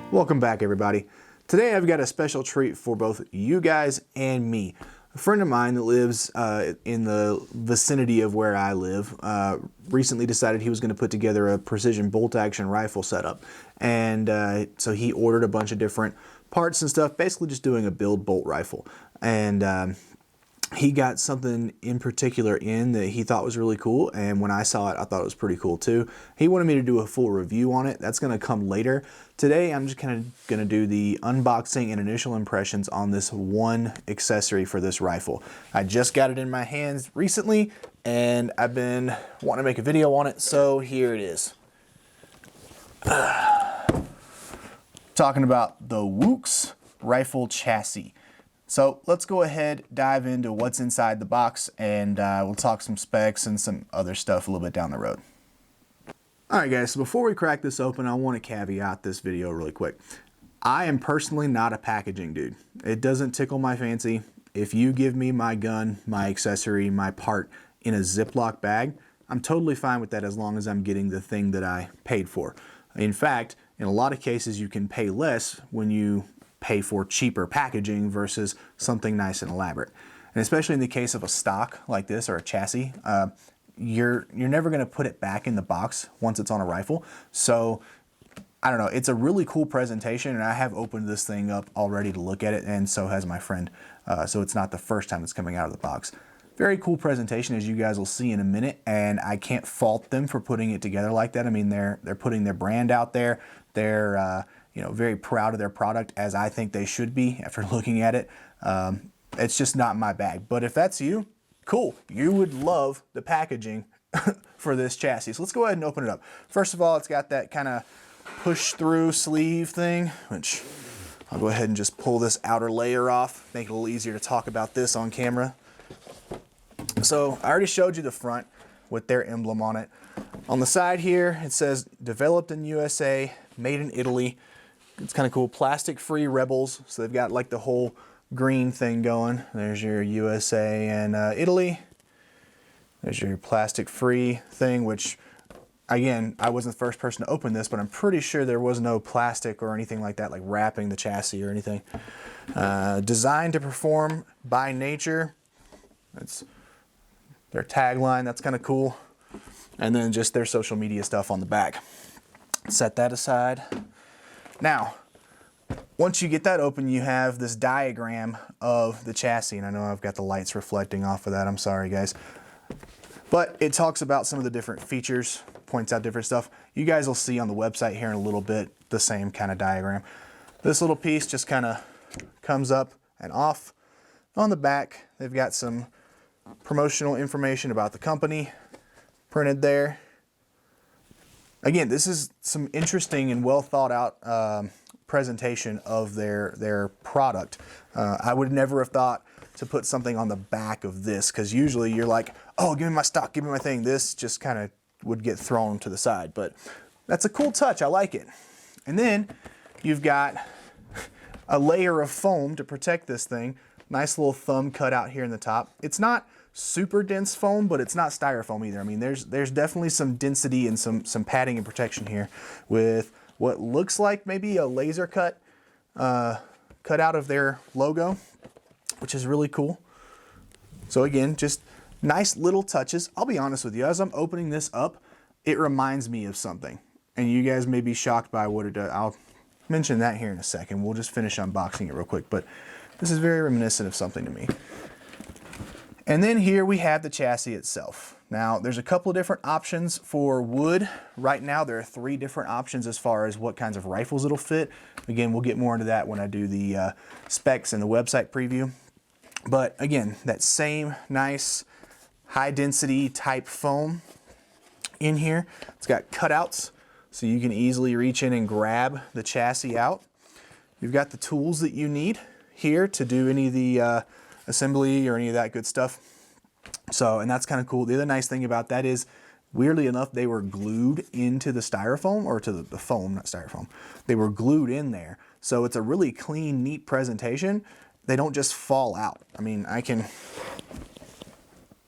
Welcome back, everybody. Today I've got a special treat for both you guys and me. A friend of mine that lives in the vicinity of where I live recently decided he was going to put together a precision bolt-action rifle setup. And so he ordered a bunch of different parts and stuff, basically just doing a build bolt rifle. And he got something in particular in that he thought was really cool, and when I saw it, I thought it was pretty cool too. He wanted me to do a full review on it. That's going to come later. Today, I'm just kind of going to do the unboxing and initial impressions on this one accessory for this rifle. I just got it in my hands recently, and I've been wanting to make a video on it, so here it is. Talking about the Woox rifle chassis. So let's go ahead, dive into what's inside the box, and we'll talk some specs and some other stuff a little bit down the road. Alright guys, so before we crack this open, I want to caveat this video really quick. I am personally not a packaging dude. It doesn't tickle my fancy. If you give me my gun, my accessory, my part in a Ziploc bag, I'm totally fine with that as long as I'm getting the thing that I paid for. In fact, in a lot of cases you can pay less when you pay for cheaper packaging versus something nice and elaborate. And especially in the case of a stock like this or a chassis, you're never going to put it back in the box once it's on a rifle. So I don't know, it's a really cool presentation, and I have opened this thing up already to look at it, and so has my friend. So it's not the first time it's coming out of the box. Very cool presentation, as you guys will see in a minute, and I can't fault them for putting it together like that. I mean, they're putting their brand out there. They're you know, very proud of their product, as I think they should be after looking at it. It's just not my bag. But if that's you, cool. You would love the packaging for this chassis. So let's go ahead and open it up. First of all, it's got that kind of push-through sleeve thing, which I'll go ahead and just pull this outer layer off, make it a little easier to talk about this on camera. So I already showed you the front with their emblem on it. On the side here, it says developed in USA, made in Italy. It's kind of cool. Plastic-free Rebels. So they've got like the whole green thing going. There's your USA and Italy. There's your plastic-free thing, which, again, I wasn't the first person to open this, but I'm pretty sure there was no plastic or anything like that, like wrapping the chassis or anything. Designed to perform by nature. That's their tagline. That's kind of cool. And then just their social media stuff on the back. Set that aside. Now, once you get that open, you have this diagram of the chassis, and I know I've got the lights reflecting off of that. I'm sorry, guys. But it talks about some of the different features, points out different stuff. You guys will see on the website here in a little bit the same kind of diagram. This little piece just kind of comes up and off. On the back, they've got some promotional information about the company printed there. Again, this is some interesting and well thought out presentation of their product. I would never have thought to put something on the back of this, because usually you're like, oh, give me my stock, give me my thing. This just kind of would get thrown to the side, but that's a cool touch. I like it. And then you've got a layer of foam to protect this thing. Nice little thumb cut out here in the top. It's not super dense foam, but it's not styrofoam either. I mean, there's definitely some density and some padding and protection here with what looks like maybe a laser cut out of their logo, which is really cool. So again, just nice little touches. I'll be honest with you, as I'm opening this up, it reminds me of something, and you guys may be shocked by what it does. I'll mention that here in a second. We'll just finish unboxing it real quick, but this is very reminiscent of something to me. And then here we have the chassis itself. Now, there's a couple of different options for wood. Right now, there are 3 different options as far as what kinds of rifles it'll fit. Again, we'll get more into that when I do the specs and the website preview. But again, that same nice high density type foam in here. It's got cutouts, so you can easily reach in and grab the chassis out. You've got the tools that you need here to do any of the assembly or any of that good stuff. So, and that's kind of cool. The other nice thing about that is, weirdly enough, they were glued into the styrofoam, or to the foam, not styrofoam. They were glued in there. So it's a really clean, neat presentation. They don't just fall out. I mean, I can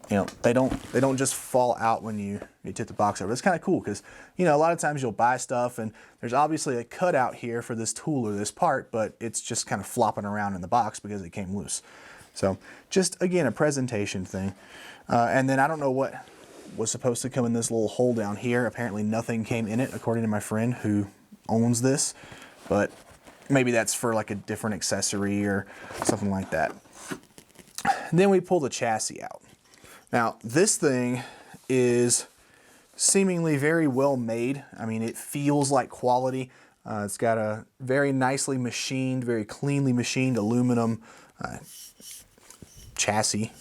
you know, they don't just fall out when you tip the box over. It's kind of cool because, you know, a lot of times you'll buy stuff and there's obviously a cutout here for this tool or this part, but it's just kind of flopping around in the box because it came loose. So just, again, a presentation thing. And then I don't know what was supposed to come in this little hole down here. Apparently nothing came in it, according to my friend who owns this, but maybe that's for like a different accessory or something like that. And then we pull the chassis out. Now, this thing is seemingly very well made. I mean, it feels like quality. It's got a very nicely machined, very cleanly machined aluminum chassis,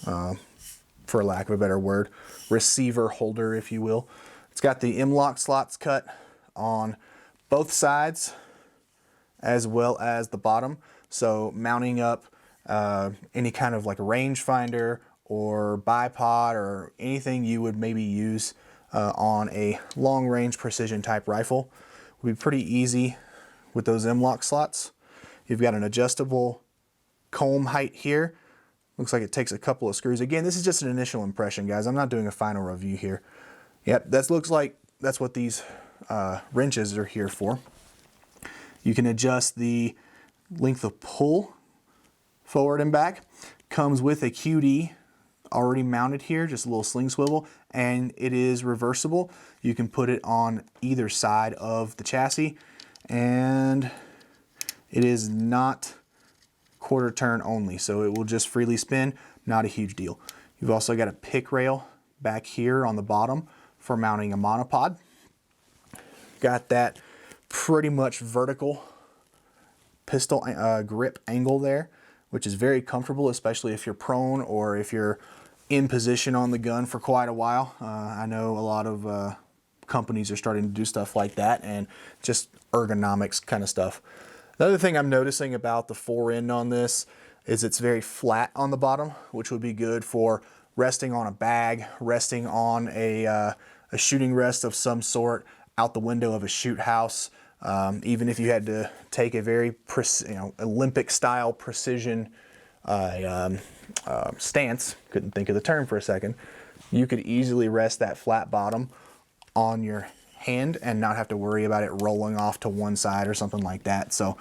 for lack of a better word, receiver holder, if you will. It's got the M-lock slots cut on both sides as well as the bottom. So mounting up any kind of like a rangefinder or bipod or anything you would maybe use on a long-range precision type rifle would be pretty easy with those M-lock slots. You've got an adjustable comb height here. Looks like it takes a couple of screws. Again, this is just an initial impression, guys. I'm not doing a final review here. Yep, that looks like that's what these wrenches are here for. You can adjust the length of pull forward and back. Comes with a QD already mounted here, just a little sling swivel, and it is reversible. You can put it on either side of the chassis, and it is not quarter turn only, so it will just freely spin, not a huge deal. You've also got a pick rail back here on the bottom for mounting a monopod. Got that pretty much vertical pistol grip angle there, which is very comfortable, especially if you're prone or if you're in position on the gun for quite a while. I know a lot of companies are starting to do stuff like that, and just ergonomics kind of stuff. The other thing I'm noticing about the fore end on this is it's very flat on the bottom, which would be good for resting on a bag, resting on a shooting rest of some sort, out the window of a shoot house. Even if you had to take a very Olympic style precision stance, couldn't think of the term for a second, you could easily rest that flat bottom on your hand and not have to worry about it rolling off to one side or something like that. So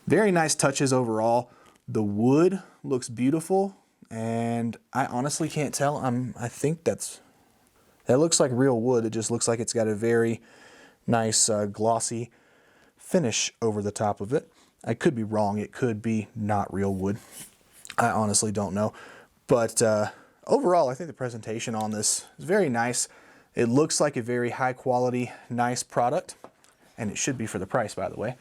very nice touches overall. The wood looks beautiful, and I honestly can't tell. I think that looks like real wood. It just looks like it's got a very nice glossy finish over the top of it. I could be wrong. It could be not real wood. I honestly don't know. But overall, I think the presentation on this is very nice. It looks like a very high quality, nice product, and it should be for the price, by the way.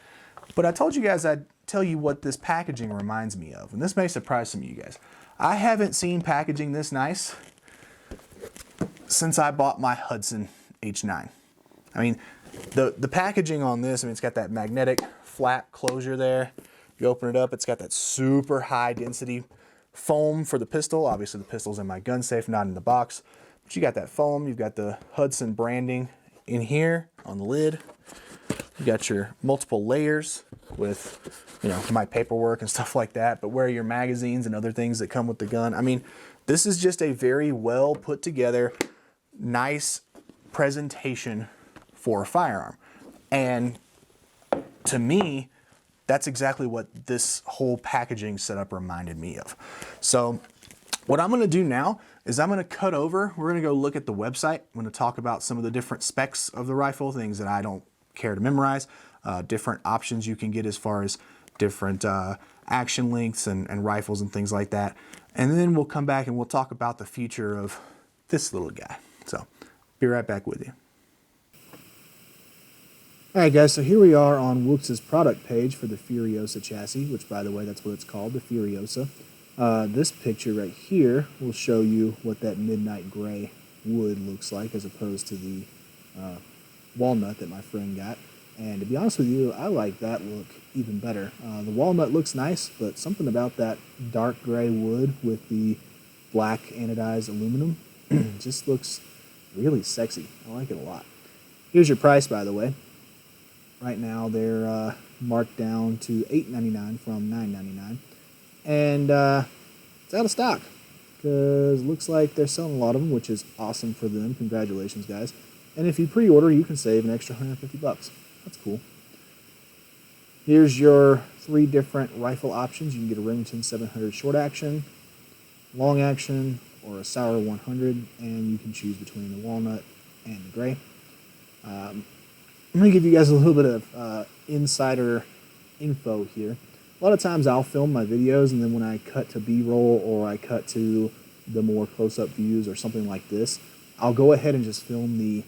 But I told you guys I'd tell you what this packaging reminds me of, and this may surprise some of you guys. I haven't seen packaging this nice since I bought my Hudson H9. I mean, the packaging on this, I mean, it's got that magnetic flap closure there. You open it up, it's got that super high density foam for the pistol. Obviously the pistol's in my gun safe, not in the box. But you got that foam, you've got the Hudson branding in here on the lid. You got your multiple layers with, you know, my paperwork and stuff like that, but where are your magazines and other things that come with the gun? I mean, this is just a very well put together, nice presentation for a firearm. And to me, that's exactly what this whole packaging setup reminded me of. So what I'm gonna do now is I'm gonna cut over, we're gonna go look at the website. I'm gonna talk about some of the different specs of the rifle, things that I don't care to memorize, different options you can get as far as different action lengths and rifles and things like that. And then we'll come back and we'll talk about the future of this little guy. So be right back with you. Alright guys, so here we are on Woox's product page for the Furiosa chassis, which by the way, that's what it's called, the Furiosa. This picture right here will show you what that midnight gray wood looks like as opposed to the walnut that my friend got. And to be honest with you, I like that look even better. The walnut looks nice, but something about that dark gray wood with the black anodized aluminum just looks really sexy. I like it a lot. Here's your price, by the way. Right now they're marked down to $8.99 from $9.99, and it's out of stock. because it looks like they're selling a lot of them, which is awesome for them. Congratulations, guys. And if you pre-order, you can save an extra 150 bucks. That's cool. Here's your 3 different rifle options. You can get a Remington 700 short action, long action, or a Sauer 100, and you can choose between the walnut and the gray. I'm going to give you guys a little bit of insider info here. A lot of times I'll film my videos, and then when I cut to B-roll or I cut to the more close-up views or something like this, I'll go ahead and just film the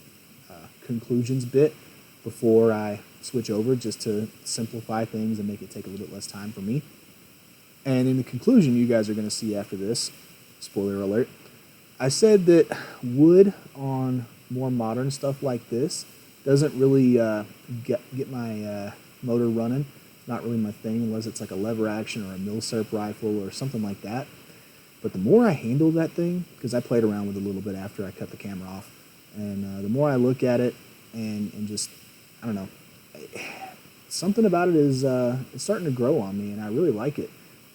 conclusions bit before I switch over, just to simplify things and make it take a little bit less time for me. And in the conclusion you guys are going to see after this, spoiler alert, I said that wood on more modern stuff like this doesn't really get my motor running. Not really my thing unless it's like a lever action or a milsurp rifle or something like that. But the more I handle that thing, because I played around with it a little bit after I cut the camera off, and the more I look at it and just, I don't know, something about it is it's starting to grow on me, and I really like it.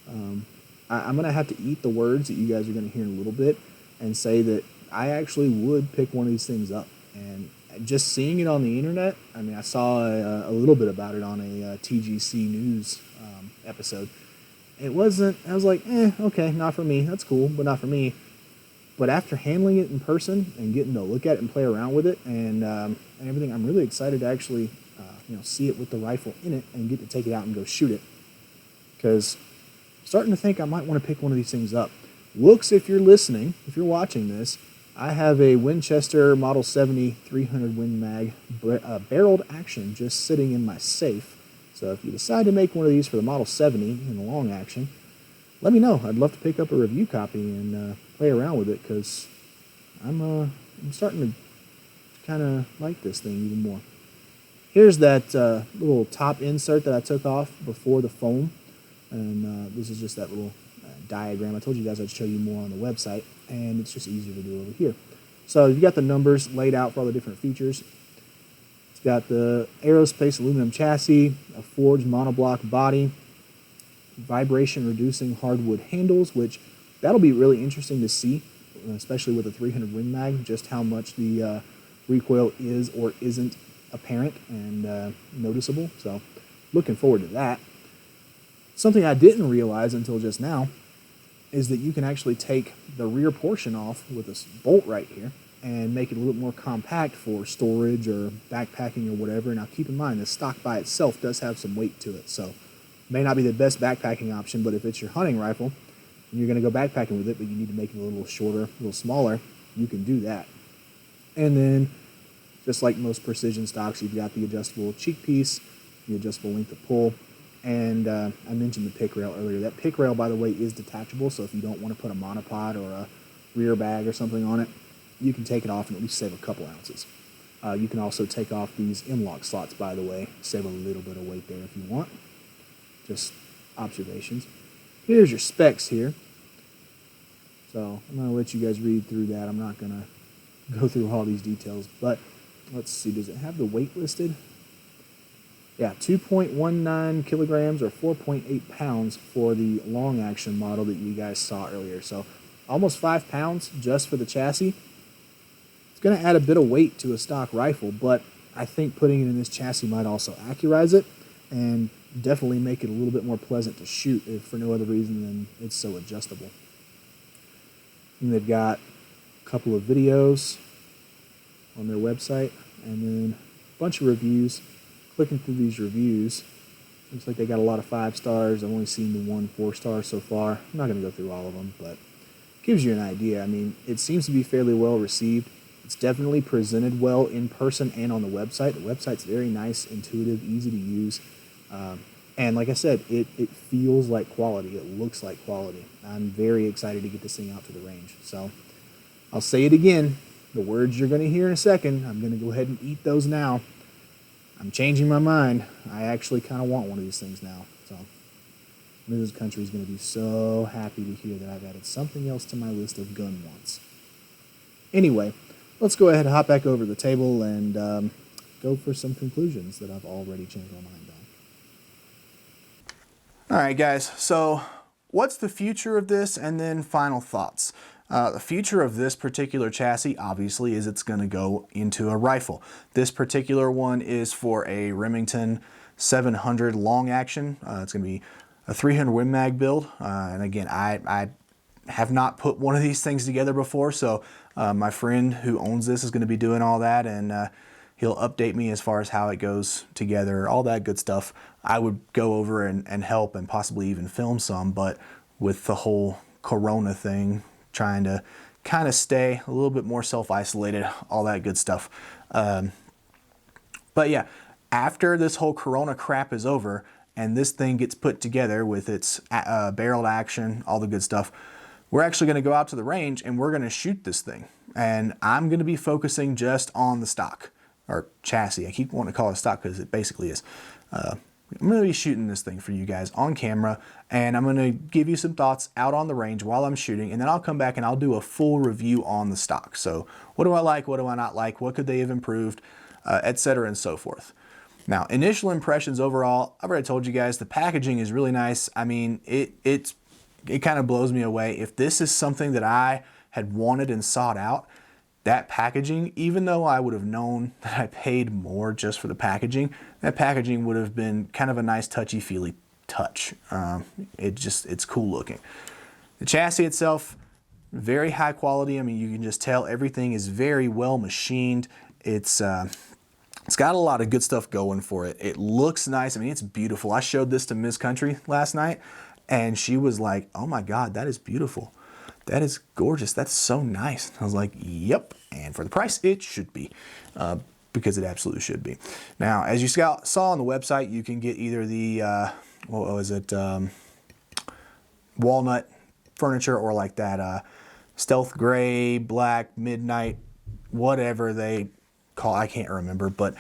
I'm going to have to eat the words that you guys are going to hear in a little bit and say that I actually would pick one of these things up. And just seeing it on the internet, I mean, I saw a little bit about it on a TGC News episode. It wasn't, I was like, okay, not for me. That's cool, but not for me. But after handling it in person and getting to look at it and play around with it and everything, I'm really excited to actually see it with the rifle in it and get to take it out and go shoot it. Because I'm starting to think I might want to pick one of these things up. Woox, if you're listening, if you're watching this, I have a Winchester Model 70 300 Win Mag barreled action just sitting in my safe. So if you decide to make one of these for the Model 70 in the long action, let me know. I'd love to pick up a review copy and play around with it, because I'm starting to kind of like this thing even more. Here's that little top insert that I took off before the foam, and this is just that little diagram. I told you guys I'd show you more on the website, and it's just easier to do over here. So you've got the numbers laid out for all the different features. It's got the aerospace aluminum chassis, a forged monoblock body, vibration reducing hardwood handles, which that'll be really interesting to see, especially with a 300 Win Mag, just how much the recoil is or isn't apparent and noticeable. So looking forward to that. Something I didn't realize until just now is that you can actually take the rear portion off with this bolt right here and make it a little more compact for storage or backpacking or whatever. Now keep in mind, the stock by itself does have some weight to it, so may not be the best backpacking option, but if it's your hunting rifle and you're going to go backpacking with it, but you need to make it a little shorter, a little smaller, you can do that. And then, just like most precision stocks, you've got the adjustable cheek piece, the adjustable length of pull, and I mentioned the pick rail earlier. That pick rail, by the way, is detachable, so if you don't want to put a monopod or a rear bag or something on it, you can take it off and at least save a couple ounces. You can also take off these M-lock slots, by the way, save a little bit of weight there if you want. Just observations. Here's your specs here. So I'm going to let you guys read through that. I'm not going to go through all these details, but let's see, does it have the weight listed? Yeah, 2.19 kilograms or 4.8 pounds for the long action model that you guys saw earlier. So almost 5 pounds just for the chassis. It's going to add a bit of weight to a stock rifle, but I think putting it in this chassis might also accurize it and definitely make it a little bit more pleasant to shoot, if for no other reason than it's so adjustable. And they've got a couple of videos on their website and then a bunch of reviews. Clicking through these reviews, looks like they got a lot of 5 stars. I've only seen the 1 4-star so far. I'm not going to go through all of them, but it gives you an idea. I mean, it seems to be fairly well received. It's definitely presented well in person and on the website. The website's very nice, intuitive, easy to use. And like I said, it feels like quality. It looks like quality. I'm very excited to get this thing out to the range. So I'll say it again. The words you're going to hear in a second, I'm going to go ahead and eat those now. I'm changing my mind. I actually kind of want one of these things now. So Mrs. Country is going to be so happy to hear that I've added something else to my list of gun wants. Anyway, let's go ahead and hop back over to the table and go for some conclusions that I've already changed my mind on. All right, guys. So what's the future of this, and then final thoughts? The future of this particular chassis, obviously, is it's going to go into a rifle. This particular one is for a Remington 700 long action. It's going to be a 300 Win Mag build. And again, I have not put one of these things together before, so my friend who owns this is going to be doing all that, and he'll update me as far as how it goes together, all that good stuff. I would go over and help and possibly even film some, but with the whole Corona thing, trying to kind of stay a little bit more self-isolated, all that good stuff. But yeah, after this whole Corona crap is over and this thing gets put together with its barreled action, all the good stuff, we're actually going to go out to the range and we're going to shoot this thing. And I'm going to be focusing just on the stock, or chassis. I keep wanting to call it stock because it basically is. I'm going to be shooting this thing for you guys on camera, and I'm going to give you some thoughts out on the range while I'm shooting, and then I'll come back and I'll do a full review on the stock. So what do I like, what do I not like, what could they have improved, etc. and so forth. Now, initial impressions overall, I've already told you guys the packaging is really nice. I mean, it kind of blows me away. If this is something that I had wanted and sought out, that packaging, even though I would have known that I paid more just for the packaging, that packaging would have been kind of a nice touchy-feely touch. It's cool looking. The chassis itself, very high quality. I mean, you can just tell everything is very well machined. It's got a lot of good stuff going for it. It looks nice. I mean, it's beautiful. I showed this to Miss Country last night, and she was like, "Oh my God, that is beautiful. That is gorgeous. That's so nice." I was like, "Yep." And for the price, it should be, because it absolutely should be. Now, as you saw on the website, you can get either the, what was it, walnut furniture, or like that stealth gray, black, midnight, whatever they call, I can't remember, but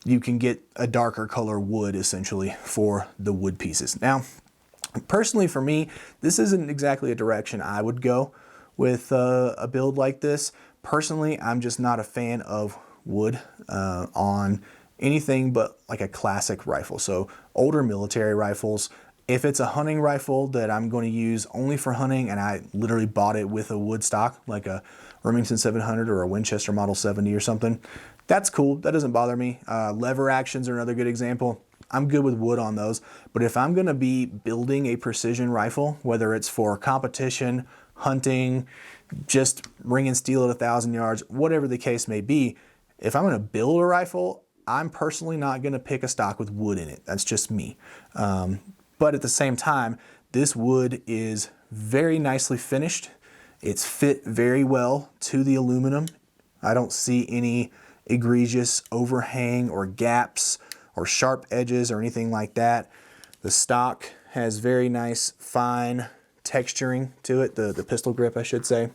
you can get a darker color wood essentially for the wood pieces. Now, personally for me, this isn't exactly a direction I would go with a build like this. Personally, I'm just not a fan of wood on anything but like a classic rifle. So older military rifles. If it's a hunting rifle that I'm going to use only for hunting, and I literally bought it with a wood stock, like a Remington 700 or a Winchester Model 70 or something, that's cool. That doesn't bother me. Lever actions are another good example. I'm good with wood on those. But if I'm going to be building a precision rifle, whether it's for competition, hunting, just ringing steel at 1,000 yards, whatever the case may be, if I'm going to build a rifle, I'm personally not going to pick a stock with wood in it. That's just me. But at the same time, this wood is very nicely finished. It's fit very well to the aluminum. I don't see any egregious overhang or gaps or sharp edges or anything like that. The stock has very nice fine texturing to it, the pistol grip I should say.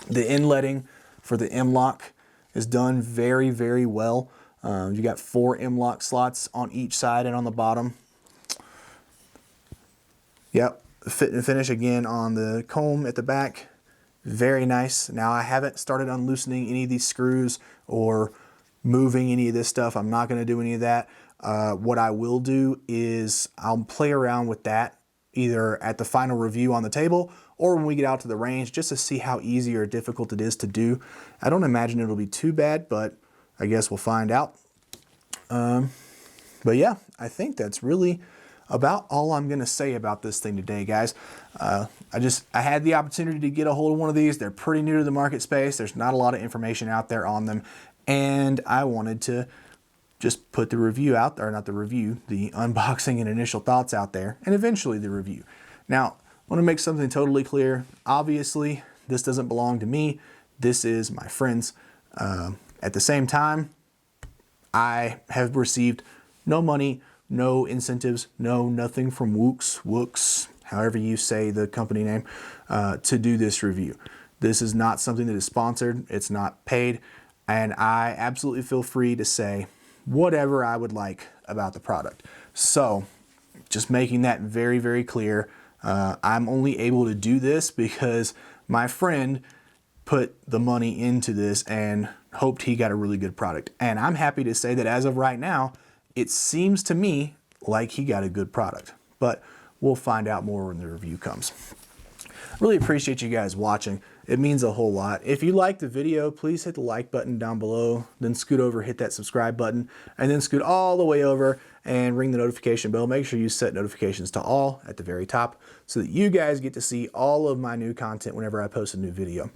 The inletting for the M-LOK is done very, very well. You got 4 M-LOK slots on each side and on the bottom. Yep, fit and finish again on the comb at the back. Very nice. Now, I haven't started unloosening any of these screws or moving any of this stuff. I'm not going to do any of that. What I will do is I'll play around with that either at the final review on the table or when we get out to the range, just to see how easy or difficult it is to do. I don't imagine it'll be too bad, but I guess we'll find out. But yeah, I think that's really about all I'm gonna say about this thing today, guys. I had the opportunity to get a hold of one of these. They're pretty new to the market space. There's not a lot of information out there on them, and I wanted to just put the review out there, not the review, the unboxing and initial thoughts out there, and eventually the review. Now, I want to make something totally clear. Obviously, this doesn't belong to me. This is my friend's. At the same time, I have received no money, no incentives, nothing from Woox, however you say the company name, to do this review. This is not something that is sponsored. It's not paid. And I absolutely feel free to say whatever I would like about the product. So just making that very, very clear. I'm only able to do this because my friend put the money into this and hoped he got a really good product. And I'm happy to say that as of right now, it seems to me like he got a good product, but we'll find out more when the review comes. Really appreciate you guys watching. It means a whole lot. If you like the video, please hit the like button down below, then scoot over, hit that subscribe button, and then scoot all the way over and ring the notification bell. Make sure you set notifications to all at the very top so that you guys get to see all of my new content whenever I post a new video.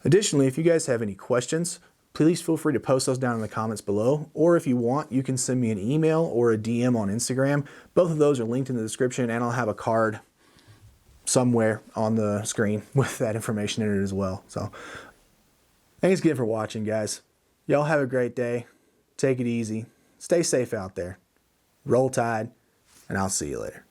Additionally, if you guys have any questions, please feel free to post those down in the comments below, or if you want, you can send me an email or a DM on Instagram. Both of those are linked in the description, and I'll have a card somewhere on the screen with that information in it as well. So thanks again for watching, guys. Y'all have a great day. Take it easy. Stay safe out there. Roll Tide, and I'll see you later.